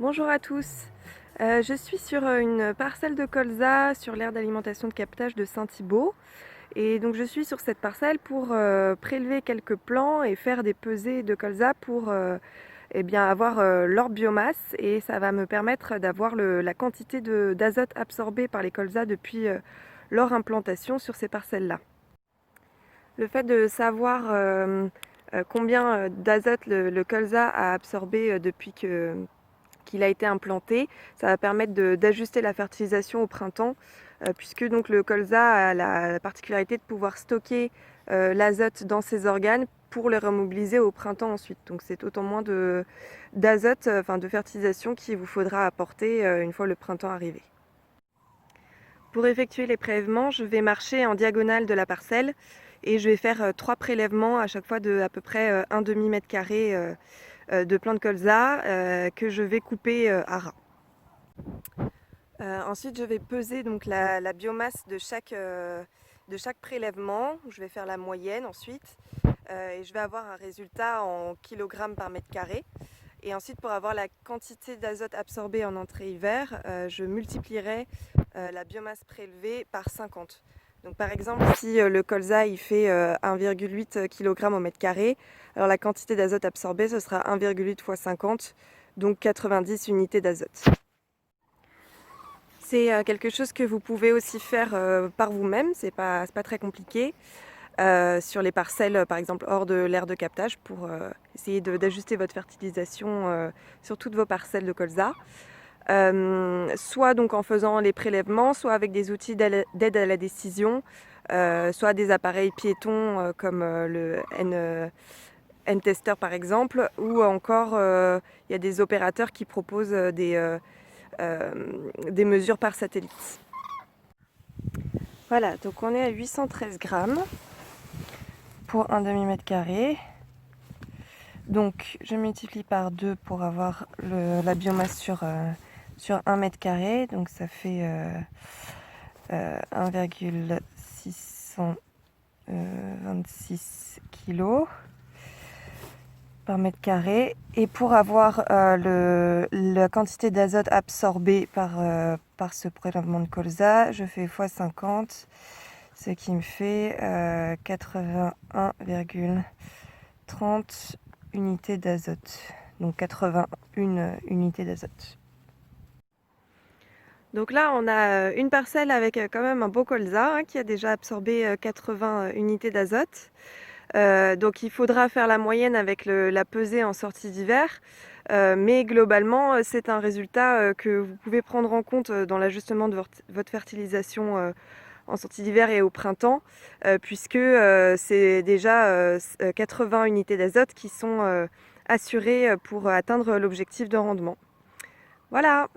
Bonjour à tous, je suis sur une parcelle de colza sur l'aire d'alimentation de captage de Saint-Thibault et donc je suis sur cette parcelle pour prélever quelques plants et faire des pesées de colza pour avoir leur biomasse, et ça va me permettre d'avoir la quantité d'azote absorbée par les colzas depuis leur implantation sur ces parcelles-là. Le fait de savoir combien d'azote le colza a absorbé depuis qu'il a été implanté, ça va permettre d'ajuster la fertilisation au printemps, puisque donc le colza a la particularité de pouvoir stocker l'azote dans ses organes pour les remobiliser au printemps ensuite. Donc c'est autant moins d'azote, de fertilisation qu'il vous faudra apporter une fois le printemps arrivé. Pour effectuer les prélèvements, je vais marcher en diagonale de la parcelle et je vais faire 3 prélèvements à chaque fois de à peu près un demi-mètre carré de plants de colza que je vais couper à ras. Ensuite, je vais peser donc la biomasse de chaque prélèvement. Je vais faire la moyenne ensuite et je vais avoir un résultat en kilogrammes par mètre carré. Et ensuite, pour avoir la quantité d'azote absorbée en entrée hiver, je multiplierai la biomasse prélevée par 50. Donc par exemple, si le colza il fait 1,8 kg au mètre carré, alors la quantité d'azote absorbée, ce sera 1,8 fois 50, donc 90 unités d'azote. C'est quelque chose que vous pouvez aussi faire par vous-même, c'est pas très compliqué. Sur les parcelles, par exemple hors de l'aire de captage, pour essayer d'ajuster votre fertilisation sur toutes vos parcelles de colza. Soit donc en faisant les prélèvements, soit avec des outils d'aide à la décision, soit des appareils piétons comme le N-Tester par exemple, ou encore il y a des opérateurs qui proposent des mesures par satellite. Voilà, donc on est à 813 grammes pour un demi-mètre carré. Donc je multiplie par 2 pour avoir la biomasse sur 1 mètre carré. Donc ça fait 1,626 kg par mètre carré. Et pour avoir la quantité d'azote absorbée par ce prélèvement de colza, je fais x 50, ce qui me fait 81,30 unités d'azote. Donc 81 unités d'azote. Donc là, on a une parcelle avec quand même un beau colza qui a déjà absorbé 80 unités d'azote. Donc il faudra faire la moyenne avec la pesée en sortie d'hiver. Mais globalement, c'est un résultat que vous pouvez prendre en compte dans l'ajustement de votre fertilisation en sortie d'hiver et au printemps, puisque c'est déjà 80 unités d'azote qui sont assurées pour atteindre l'objectif de rendement. Voilà!